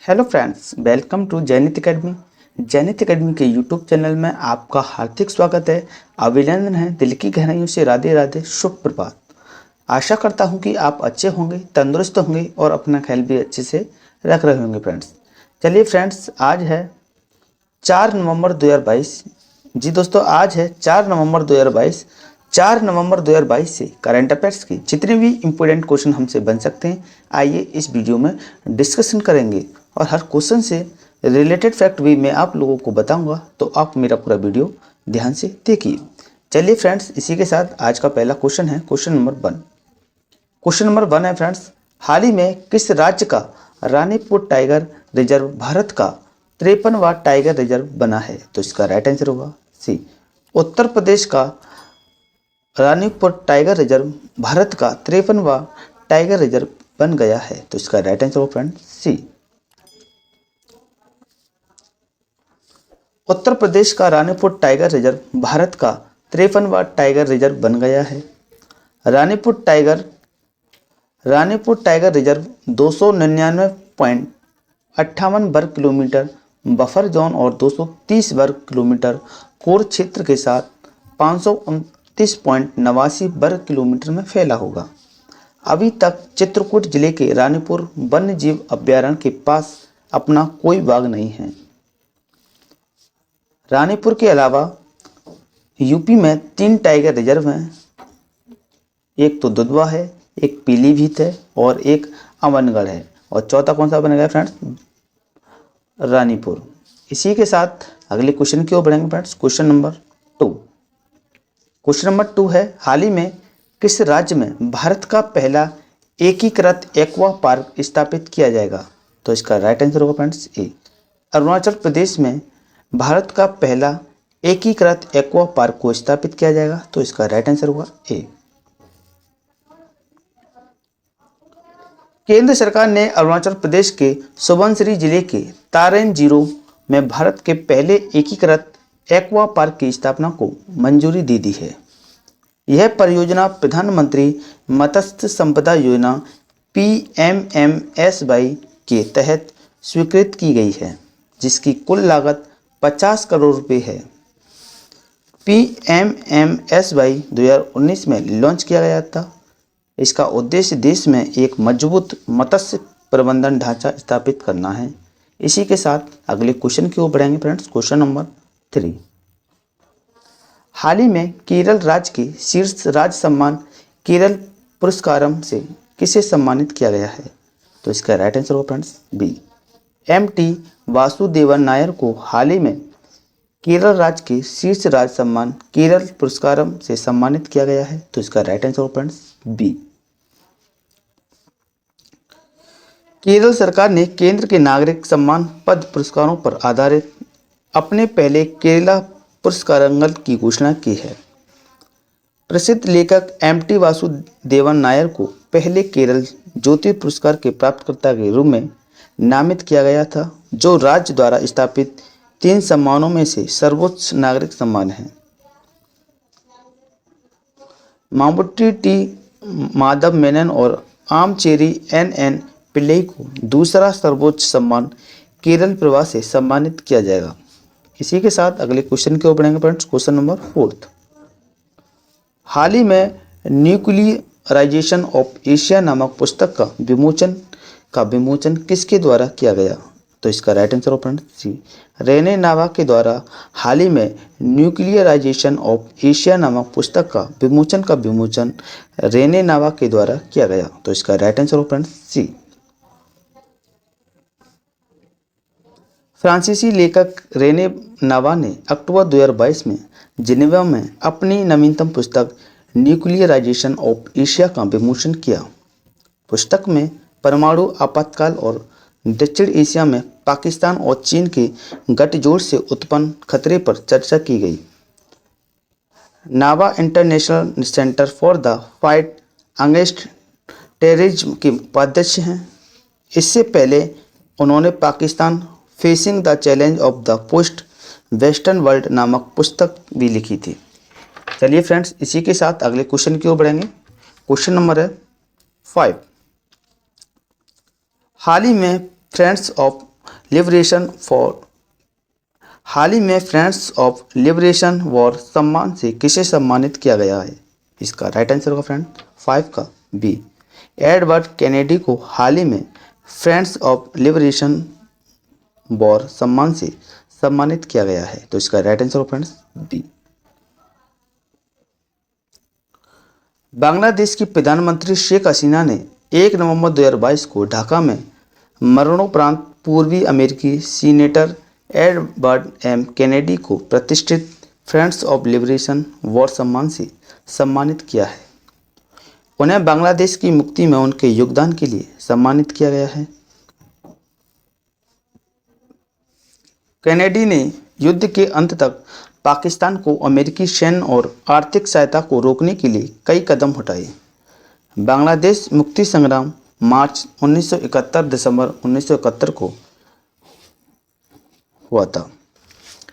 Hello friends, welcome to Jainit academy. Jainit academy के YouTube channel में आपका हार्दिक स्वागत है। अभिनंदन है, दिल की गहराइयों से राधे राधे, शुभ प्रभात। आशा करता हूं कि आप अच्छे होंगे, तंदुरुस्त होंगे और अपना ख्याल भी अच्छे से रख रहे होंगे। फ्रेंड्स चलिए फ्रेंड्स, आज है 4 नवंबर 2022। जी दोस्तों, आज है 4 नवंबर 2022। 4 नवंबर 2022 से करंट अफेयर्स के जितने भी इम्पोर्टेंट क्वेश्चन हमसे बन सकते हैं, आइए इस वीडियो में डिस्कशन करेंगे और हर क्वेश्चन से रिलेटेड फैक्ट भी मैं आप लोगों को बताऊंगा, तो आप मेरा पूरा वीडियो ध्यान से देखिए। चलिए फ्रेंड्स, इसी के साथ आज का पहला क्वेश्चन है क्वेश्चन नंबर 1। क्वेश्चन नंबर 1 है फ्रेंड्स, हाल ही में किस राज्य का रानीपुर टाइगर रिजर्व भारत का 53वां टाइगर रिजर्व बना है? तो इसका राइट आंसर होगा सी। उत्तर प्रदेश का रानीपुर टाइगर रिजर्व भारत का 53वां टाइगर रिजर्व बन गया है। तो इसका राइट आंसर होगा फ्रेंड सी। उत्तर प्रदेश का रानीपुर टाइगर रिजर्व भारत का 53वां टाइगर रिजर्व बन गया है। रानीपुर टाइगर रिजर्व 299.58 वर्ग किलोमीटर बफर जोन और 230 वर्ग किलोमीटर कोर क्षेत्र के साथ 529.89 वर्ग किलोमीटर में फैला होगा। अभी तक चित्रकूट जिले के रानीपुर वन्य जीव अभ्यारण्य के पास अपना कोई बाघ नहीं है। रानीपुर के अलावा यूपी में 3 टाइगर रिजर्व हैं। एक तो दुधवा है, एक पीलीभीत है और एक अमनगढ़ है। और चौथा कौन सा बनेगा फ्रेंड्स? रानीपुर। इसी के साथ अगले क्वेश्चन की ओर बढ़ेंगे friends. Question number 2। Question number 2 है, हाल ही में किस राज्य में भारत का पहला एकीकृत एक्वा पार्क स्थापित किया जाएगा? तो इसका राइट आंसर होगा फ्रेंड्स ए। अरुणाचल प्रदेश में भारत का पहला एकीकृत एक्वा पार्क को स्थापित किया जाएगा। तो इसका राइट आंसर होगा ए। केंद्र सरकार ने अरुणाचल प्रदेश के सुबनसिरी जिले के तारेन जीरो में भारत के पहले एकीकृत एक्वा पार्क की स्थापना को मंजूरी दे दी है। यह परियोजना प्रधानमंत्री मत्स्य संपदा योजना PMMSY के तहत स्वीकृत की गई है, जिसकी कुल लागत 50 करोड़ रुपये है। PMMSY 2019 में लॉन्च किया गया था। इसका उद्देश्य देश में एक मजबूत मत्स्य प्रबंधन ढांचा स्थापित करना है। इसी के साथ अगले क्वेश्चन की ओर बढ़ेंगे फ्रेंड्स। Question number 3। हाल ही में केरल राज्य के शीर्ष राज्य सम्मान केरल पुरस्कारम से किसे सम्मानित किया गया है? तो इसका राइट आंसर होगा friends B. MT Vasudevan Nair को हाल ही में केरल राज्य के शीर्ष राज्य सम्मान केरल पुरस्कारम से सम्मानित किया गया है। तो इसका राइट आंसर होगा फ्रेंड्स बी। केरल सरकार ने केंद्र के नागरिक सम्मान पद्म पुरस्कारों पर आधारित अपने पहले केरला पुरस्कारांगल की घोषणा की है। प्रसिद्ध लेखक MT वासुदेवन नायर को पहले केरल ज्योति पुरस्कार के प्राप्तकर्ता के रूप में नामित किया गया था, जो राज्य द्वारा स्थापित 3 सम्मानों में से सर्वोच्च नागरिक सम्मान है। मामुट्टी टी माधव मेनन और आमचेरी NN पिल्लई को दूसरा सर्वोच्च सम्मान केरल प्रभा से सम्मानित किया जाएगा। इसी के साथ अगले क्वेश्चन की ओर बढ़ेंगे फ्रेंड्स। Question number 4। हाल ही में न्यूक्लियराइजेशन ऑफ एशिया नामक पुस्तक का विमोचन किसके द्वारा किया गया? तो इसका राइट आंसर होगा फ्रेंड्स सी। रेने नावा के द्वारा हाल ही में न्यूक्लियराइजेशन ऑफ एशिया नामक पुस्तक का विमोचन रेने नावा के द्वारा किया गया। तो इसका राइट आंसर होगा फ्रेंड्स सी। फ्रांसीसी लेखक रेने नावा ने अक्टूबर 2022 में जिनेवा में अपनी नवीनतम पुस्तक न्यूक्लियराइजेशन ऑफ एशिया का विमोचन किया। पुस्तक में परमाणु आपातकाल और दक्षिण एशिया में पाकिस्तान और चीन के गठजोड़ से उत्पन्न खतरे पर चर्चा की गई। नावा international centre for the fight against terrorism के उपाध्यक्ष हैं। इससे पहले उन्होंने Pakistan facing the challenge of the post western world नामक पुस्तक भी लिखी थी। चलिए फ्रेंड्स, इसी के साथ अगले क्वेश्चन की ओर बढ़ेंगे। क्वेश्चन नंबर है 5। हाल ही में फ्रेंड्स ऑफ लिबरेशन फॉर हाल ही में फ्रेंड्स ऑफ लिबरेशन वॉर सम्मान से किसे सम्मानित किया गया है? इसका राइट आंसर होगा फ्रेंड 5 का बी। एडवर्ड कैनेडी को हाल ही में फ्रेंड्स ऑफ लिबरेशन वॉर सम्मान से सम्मानित किया गया है, तो इसका राइट आंसर होगा फ्रेंड्स बी। बांग्लादेश की प्रधानमंत्री शेख हसीना ने 1 नवंबर 2022 को ढाका में मरणोपरांत पूर्वी अमेरिकी सीनेटर एडवर्ड एम कैनेडी को प्रतिष्ठित फ्रेंड्स ऑफ लिबरेशन वॉर सम्मान से सम्मानित किया है। उन्हें बांग्लादेश की मुक्ति में उनके योगदान के लिए सम्मानित किया गया है। कैनेडी ने युद्ध के अंत तक पाकिस्तान को अमेरिकी सैन्य और आर्थिक सहायता को रोकने के लिए कई कदम उठाए। बांग्लादेश मुक्ति संग्राम मार्च 1971 दिसंबर 1971 को हुआ था।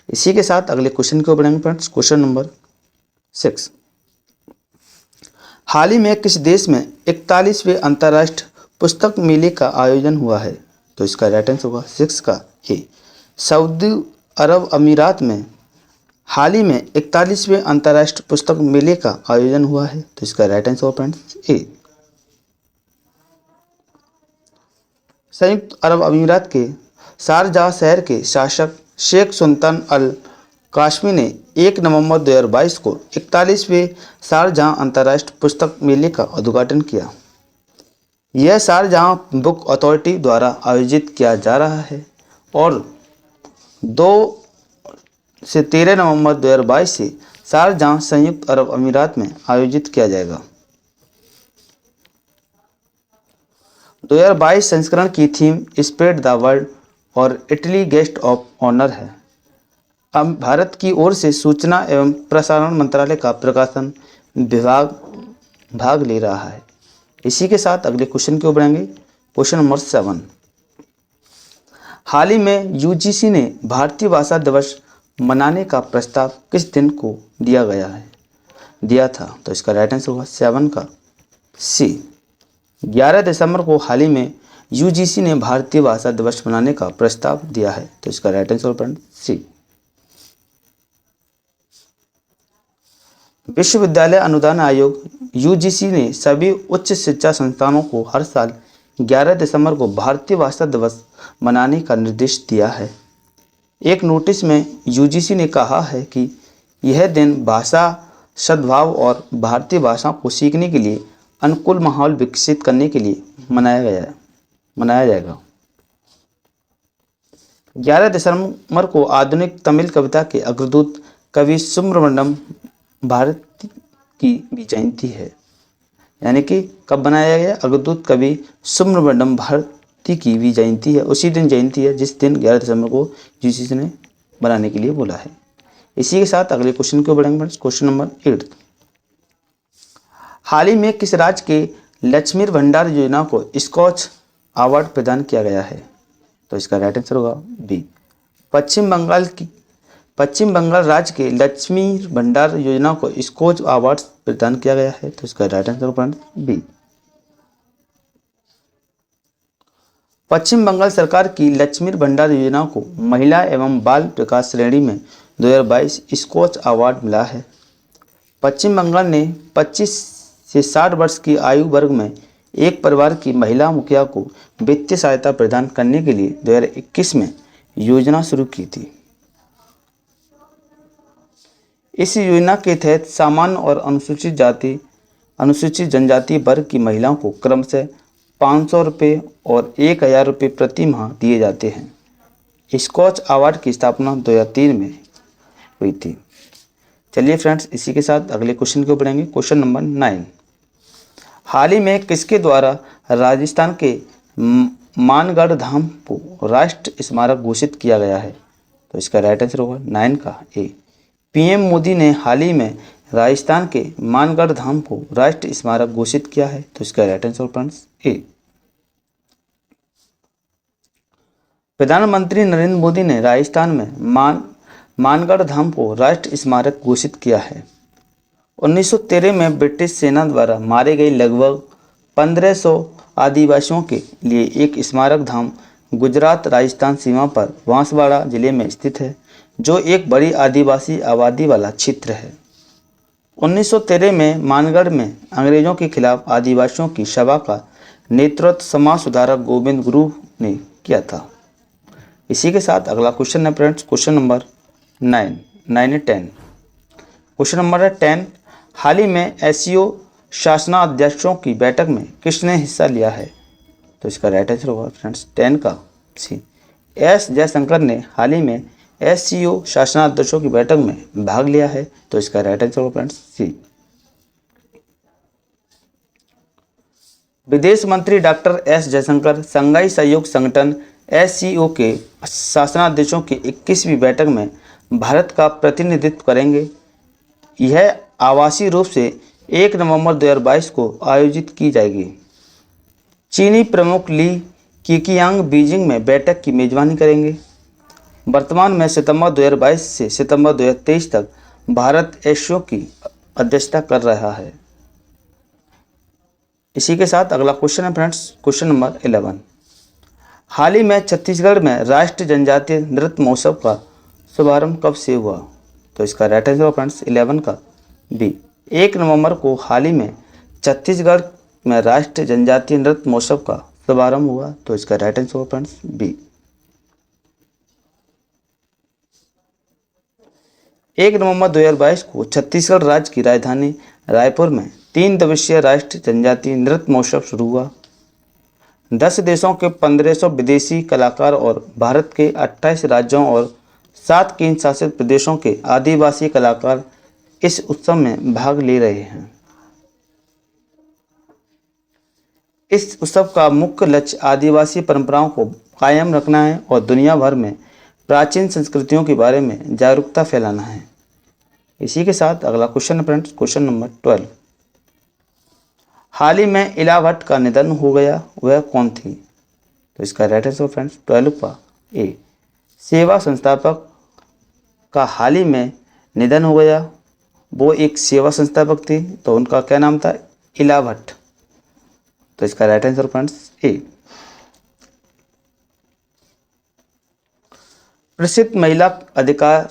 इसी के साथ अगले क्वेश्चन को बढ़ेंगे फ्रेंड्स। क्वेश्चन नंबर 6, हाल ही में किस देश में 41वें अंतर्राष्ट्रीय पुस्तक मेले का आयोजन हुआ है? तो इसका राइट आंसर होगा 6 का ए। सऊदी अरब अमीरात में हाल ही में 41वें अंतर्राष्ट्रीय पुस्तक मेले का आयोजन हुआ है, तो इसका राइट आंसर होगा फ्रेंड्स ए। संयुक्त अरब अमीरात के शारजाह शहर के शासक शेख सुल्तान अल काशमी ने 1 नवंबर 2022 को 41वें शारजाह अंतर्राष्ट्रीय पुस्तक मेले का उद्घाटन किया। यह शारजाह बुक अथॉरिटी द्वारा आयोजित किया जा रहा है और 2 से 13 नवंबर 2022 से शारजाह संयुक्त अरब अमीरात में आयोजित किया जाएगा। 2022 संस्करण की थीम स्प्रेड द वर्ल्ड और इटली गेस्ट ऑफ ऑनर है। अब भारत की ओर से सूचना एवं प्रसारण मंत्रालय का प्रकाशन विभाग भाग ले रहा है। इसी के साथ अगले क्वेश्चन की ओर बढ़ेंगे। क्वेश्चन नंबर 7, हाल ही में यूजीसी ने भारतीय भाषा दिवस मनाने का प्रस्ताव किस दिन को दिया था? तो इसका राइट आंसर होगा 7 का सी। 11 दिसंबर को हाल ही में यूजीसी ने भारतीय भाषा दिवस मनाने का प्रस्ताव दिया है, तो इसका राइट आंसर होगा सी। विश्वविद्यालय अनुदान आयोग यूजीसी ने सभी उच्च शिक्षा संस्थानों को हर साल 11 दिसंबर को भारतीय भाषा दिवस मनाने का निर्देश दिया है। एक नोटिस में यूजीसी ने कहा है कि यह दिन भाषा सद्भाव और भारतीय भाषा को सीखने के लिए अनुकूल माहौल विकसित करने के लिए मनाया जाएगा। 11 दिसंबर को आधुनिक तमिल कविता के अग्रदूत कवि सुब्रमण्यम भारती की भी जयंती है। यानी कि कब बनाया गया? अग्रदूत कवि सुब्रमण्यम भारती की भी जयंती है। उसी दिन जयंती है जिस दिन 11 दिसंबर को यूजीसी ने बनाने के लिए बोला है। इसी के साथ अगले क्वेश्चन को बढ़ेंगे। क्वेश्चन नंबर 8, हाल ही में किस राज्य के लक्ष्मी भंडार योजना को स्कॉच अवार्ड प्रदान किया गया है? तो इसका राइट आंसर होगा बी। पश्चिम बंगाल राज्य के लक्ष्मी भंडार योजना को स्कॉच अवार्ड प्रदान किया गया है, तो इसका राइट आंसर होगा बी। पश्चिम बंगाल सरकार की लक्ष्मी भंडार योजना को महिला एवं बाल विकास श्रेणी में 2022 स्कॉच अवार्ड मिला है। पश्चिम बंगाल ने 25 से 60 वर्ष की आयु वर्ग में एक परिवार की महिला मुखिया को वित्तीय सहायता प्रदान करने के लिए 2021 में योजना शुरू की थी। इस योजना के तहत सामान्य और अनुसूचित जनजाति वर्ग की महिलाओं को क्रमशः 500 रुपये और 1000 रुपये प्रति माह दिए जाते हैं। स्कॉच अवार्ड की स्थापना 2003 में हुई थी। चलिए फ्रेंड्स, इसी के साथ अगले क्वेश्चन को बढ़ेंगे। क्वेश्चन नंबर 9, हाल ही में किसके द्वारा राजस्थान के मानगढ़ धाम को राष्ट्रीय स्मारक घोषित किया गया है? तो इसका राइट आंसर होगा 9 का ए। पीएम मोदी ने हाल ही में राजस्थान के मानगढ़ धाम को राष्ट्रीय स्मारक घोषित किया है, तो इसका राइट आंसर फ्रेंड्स ए। प्रधानमंत्री नरेंद्र मोदी ने राजस्थान में मानगढ़ धाम को राष्ट्रीय स्मारक घोषित किया है। 1913 में ब्रिटिश सेना द्वारा मारे गए लगभग 1500 आदिवासियों के लिए एक स्मारक धाम गुजरात राजस्थान सीमा पर बांसवाड़ा जिले में स्थित है, जो एक बड़ी आदिवासी आबादी वाला क्षेत्र है। 1913 में मानगढ़ में अंग्रेजों के खिलाफ आदिवासियों की सभा का नेतृत्व समाज सुधारक गोविंद गुरु ने किया था। इसी के साथ अगला क्वेश्चन है friends, question number 10। Question number है 10। हाल ही में एससीओ शासनाध्यक्षों की बैठक में किसने हिस्सा लिया है? तो इसका राइट आंसर होगा फ्रेंड्स 10 का सी, एस जयशंकर ने हाल ही में एससीओ शासनाध्यक्षों की बैठक में भाग लिया है। तो इसका राइट आंसर होगा फ्रेंड्स सी। विदेश मंत्री डॉक्टर एस जयशंकर संघाई सहयोग संगठन एससीओ के शासनाध्यक्षों की 21वीं बैठक में भारत का प्रतिनिधित्व करेंगे। यह आवासीय रूप से 1 नवंबर 2022 को आयोजित की जाएगी। चीनी प्रमुख ली कीकियांग बीजिंग में बैठक की मेजबानी करेंगे। वर्तमान में सितंबर 2022 से सितंबर 2023 तक भारत एससीओ की अध्यक्षता कर रहा है। इसी के साथ अगला क्वेश्चन है फ्रेंड्स, क्वेश्चन नंबर 11। हाल ही में छत्तीसगढ़ में राष्ट्रीय जनजातीय नृत्य महोत्सव का शुभारंभ कब से हुआ? तो इसका राइट आंसर फ्रेंड्स 11 का बी, 1 नवंबर को हाल ही में छत्तीसगढ़ में राष्ट्रीय जनजातीय नृत्य महोत्सव का शुभारंभ हुआ। तो इसका राइट आंसर फ्रेंड्स बी। 1 नवंबर 2022 को छत्तीसगढ़ राज्य की राजधानी रायपुर में 3 दिवसीय राष्ट्रीय जनजातीय नृत्य महोत्सव शुरू हुआ। 10 देशों के 1500 विदेशी कलाकार और भारत के 28 राज्यों और 7 केंद्र शासित प्रदेशों के आदिवासी कलाकार इस उत्सव में भाग ले रहे हैं। इस उत्सव का मुख्य लक्ष्य आदिवासी परंपराओं को कायम रखना है और दुनिया भर में प्राचीन संस्कृतियों के बारे में जागरूकता फैलाना है। इसी के साथ अगला क्वेश्चन है फ्रेंड्स, क्वेश्चन नंबर 12। हाल ही में इला भट्ट का निधन हो गया, वह कौन थी? तो इसका राइट आंसर फ्रेंड्स 12 का ए, सेवा संस्थापक का हाल ही में निधन हो गया। वो एक सेवा संस्थापक थी, तो उनका क्या नाम था? इला भट्ट। तो इसका राइट आंसर फ्रेंड्स ए। प्रसिद्ध महिला अधिकार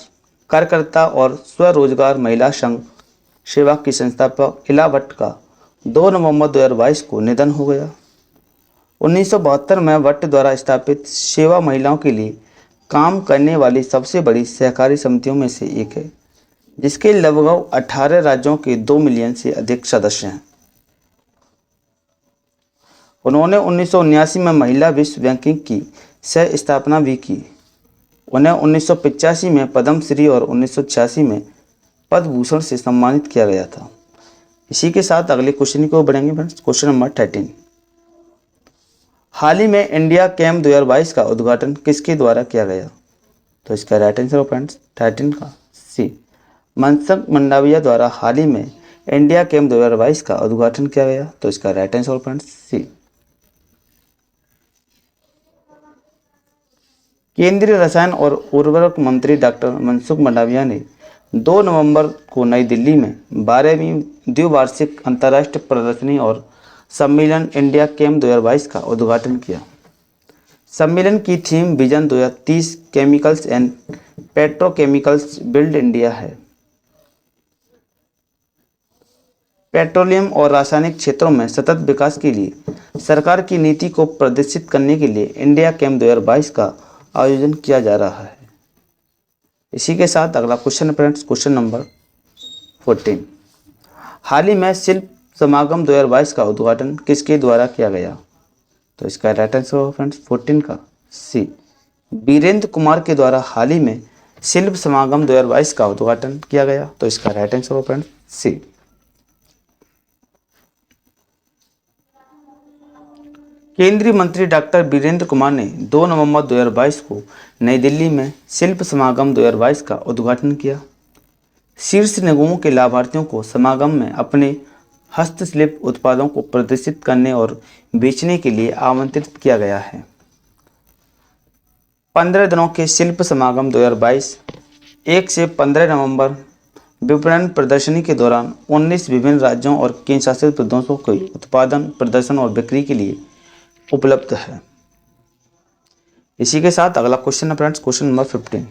कार्यकर्ता और स्वरोजगार महिला संघ सेवा की संस्थापक इला भट्ट का 2 नवंबर 2022 को निधन हो गया। 1972 में भट्ट द्वारा स्थापित सेवा महिलाओं के लिए काम करने वाली सबसे बड़ी सहकारी समितियों में से एक है, जिसके लगभग 18 राज्यों के 2 मिलियन से अधिक सदस्य हैं। उन्होंने 1979 में महिला विश्व बैंकिंग की सह स्थापना भी की। उन्हें 1985 में पद्म श्री और 1986 में पद्म भूषण से सम्मानित किया गया था। इसी के साथ अगले क्वेश्चन को बढ़ेंगे फ्रेंड्स, क्वेश्चन नंबर 13। हाल ही में इंडिया कैम्प 2022 का उद्घाटन किसके द्वारा किया गया? तो इसका राइट आंसर फ्रेंड्स 13 का सी, मनसुख मंडाविया द्वारा हाल ही में इंडिया कैम्प 2022 का उद्घाटन किया गया। तो इसका राइट आंसर फ्रेंड्स सी। केंद्रीय रसायन और उर्वरक मंत्री डॉक्टर मनसुख मंडाविया ने 2 नवंबर को नई दिल्ली में 12वीं द्विवार्षिक अंतर्राष्ट्रीय प्रदर्शनी और सम्मेलन इंडिया कैम्प 2022 का उद्घाटन किया। सम्मेलन की theme vision 2030 chemicals and petrochemicals build India है। पेट्रोलियम और रासायनिक क्षेत्रों में सतत विकास के लिए सरकार की नीति को प्रदर्शित करने के लिए इंडिया कैम्प 2022 का आयोजन किया जा रहा है। इसी के साथ अगला क्वेश्चन फ्रेंड्स, क्वेश्चन नंबर 14। हाल ही में शिल्प समागम 2022 का उद्घाटन किसके द्वारा किया गया? तो इसका राइट आंसर होगा फ्रेंड्स 14 का सी, वीरेंद्र कुमार के द्वारा हाल ही में शिल्प समागम 2022 का उद्घाटन किया गया। तो इसका राइट आंसर होगा फ्रेंड्स सी। केंद्रीय मंत्री डॉक्टर वीरेंद्र कुमार ने 2 नवंबर 2022 को नई दिल्ली में शिल्प समागम 2022 का उद्घाटन किया। शीर्ष निगमों के लाभार्थियों को समागम में अपने हस्तशिल्प उत्पादों को प्रदर्शित करने और बेचने के लिए आमंत्रित किया गया है। 15 दिनों के शिल्प समागम 2022 1 से 15 नवंबर विपणन प्रदर्शनी के दौरान 19 विभिन्न राज्यों और केंद्र शासित प्रदेशों के उत्पादन, प्रदर्शन और बिक्री के लिए उपलब्ध है। इसी के साथ अगला क्वेश्चन है फ्रेंड्स, क्वेश्चन नंबर 15।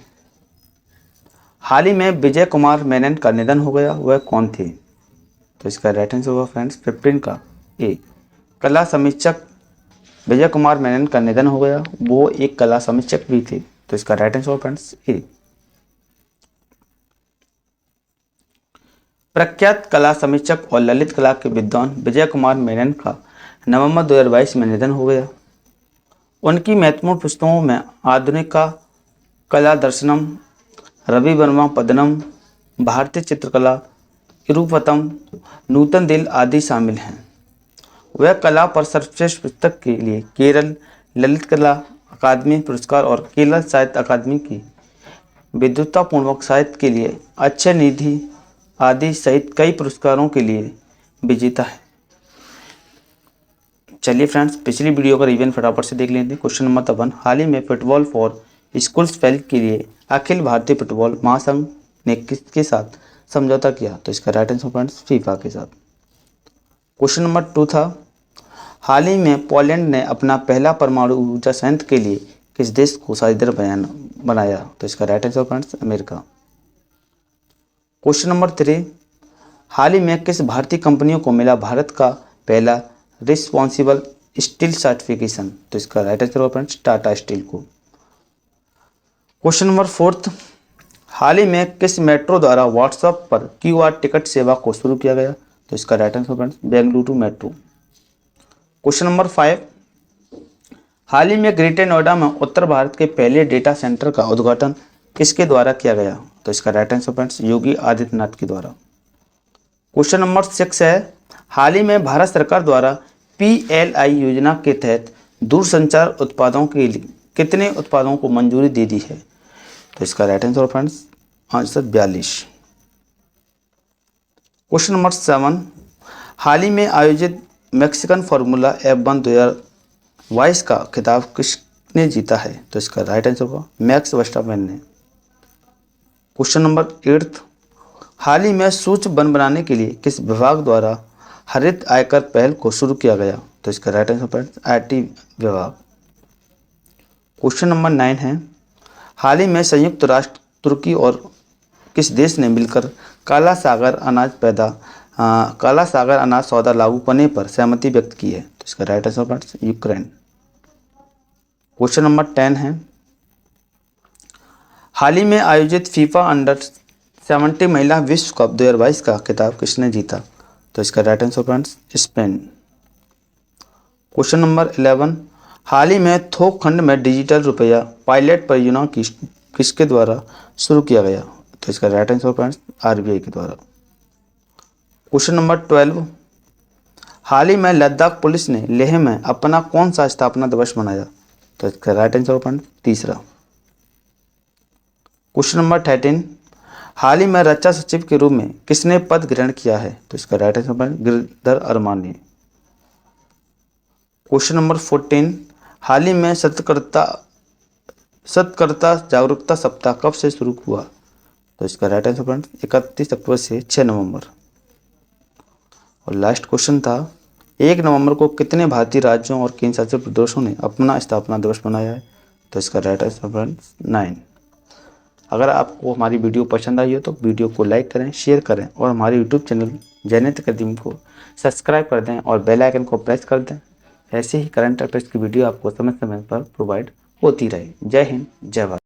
हाल ही में विजय कुमार मेनन का निधन हो गया, वह कौन थे? तो इसका राइट आंसर होगा फ्रेंड्स 15 का ए, कला समीक्षक विजय कुमार मेनन का निधन हो गया, वो एक कला समीक्षक भी थे। तो इसका राइट आंसर होगा फ्रेंड्स ए। प्रख्यात कला समीक्षक और ललित कला के विद्वान विजय कुमार मेनन का नवंबर 2022 में निधन हो गया। उनकी महत्वपूर्ण पुस्तकों में आधुनिक कला दर्शनम, रवि वर्मा पद्मनम, भारतीय चित्रकला, इरुपतम, नूतन दिल आदि शामिल हैं। वह कला पर सर्वश्रेष्ठ पुस्तक के लिए केरल ललित कला अकादमी पुरस्कार और केरल साहित्य अकादमी की विद्वत्तापूर्वक साहित्य के लिए अच्छे निधि आदि सहित कई पुरस्कारों के लिए विजेता है। चलिए फ्रेंड्स, पिछली वीडियो का रिवीजन फटाफट से देख लेते हैं। क्वेश्चन नंबर 1, हाल ही में फुटबॉल फॉर स्कूल्स फेल के लिए अखिल भारतीय फुटबॉल महासंघ ने किसके साथ समझौता किया? तो इसका राइट आंसर फ्रेंड्स फीफा के साथ। क्वेश्चन नंबर 2 था, हाल ही में पोलैंड ने अपना पहला परमाणु ऊर्जा संयंत्र के लिए किस देश को साझेदार बनाया? तो इसका right answer friends America. Question number 3, हाल ही में किस भारतीय कंपनियों को मिला भारत का पहला रिस्पॉन्सिबल स्टील सर्टिफिकेशन? तो इसका राइट आंसर होगा फ्रेंड्स टाटा स्टील को। क्वेश्चन नंबर 4, हाल ही में किस मेट्रो द्वारा व्हाट्सएप पर QR टिकट सेवा को शुरू किया गया? तो इसका right answer friends Bengaluru metro. Question number 5, हाल ही में ग्रेटर नोएडा में उत्तर भारत के पहले डेटा सेंटर का उद्घाटन किसके द्वारा किया गया? तो इसका right answer friends Yogi Adityanath के द्वारा। क्वेश्चन नंबर 6 है, हाल ही में भारत सरकार द्वारा PLI योजना के तहत दूरसंचार उत्पादों के लिए कितने उत्पादों को मंजूरी दे दी है? तो इसका right answer friends answer 42। Question number 7, हाल ही में आयोजित मैक्सिकन फार्मूला F1 2022 का खिताब किसने जीता है? तो इसका राइट आंसर होगा मैक्स वर्स्टापेन ने। क्वेश्चन नंबर 8, हाल ही में सूक्ष्म वन बनाने के लिए किस विभाग द्वारा हरित आयकर पहल को शुरू किया गया? तो इसका राइट आंसर फ्रेंड्स IT विभाग। क्वेश्चन नंबर 9 है, हाल ही में संयुक्त राष्ट्र तुर्की और किस देश ने मिलकर काला सागर अनाज सौदा लागू करने पर सहमति व्यक्त की है? तो इसका right answer friends Ukraine. Question number 10 है, हाल ही में आयोजित फीफा अंडर-17 महिला विश्व कप 2022 का खिताब किसने जीता? तो इसका right answer friends Spain. Question number 11, हाल ही में थोक खंड में डिजिटल रुपया पायलट परियोजना किसके द्वारा शुरू किया गया? तो इसका राइट आंसर फ्रेंड्स RBI के द्वारा। क्वेश्चन नंबर 12, हाल ही में लद्दाख पुलिस ने लेह में अपना कौन सा स्थापना दिवस मनाया? तो इसका राइट आंसर फ्रेंड्स तीसरा। क्वेश्चन नंबर 13, हाल ही में रक्षा सचिव के रूप में किसने पद ग्रहण किया है? तो इसका right answer friends Giridhar Armani. Question number 14, हाल ही में सतर्कता जागरूकता सप्ताह कब से शुरू हुआ? तो इसका राइट आंसर फ्रेंड्स 31 अक्टूबर से 6 नवंबर। और लास्ट क्वेश्चन था, 1 नवंबर को कितने भारतीय राज्यों और केंद्र शासित प्रदेशों ने अपना स्थापना दिवस मनाया है? तो इसका राइट आंसर फ्रेंड्स 9। अगर आपको हमारी वीडियो पसंद आई हो तो वीडियो को लाइक करें, शेयर करें और हमारे यूट्यूब चैनल जयनेत अकादमी को सब्सक्राइब कर दें और बेल आइकन को प्रेस कर दें। ऐसे ही करंट अफेयर्स की वीडियो आपको समय समय पर प्रोवाइड होती रहे। जय हिंद, जय भारत।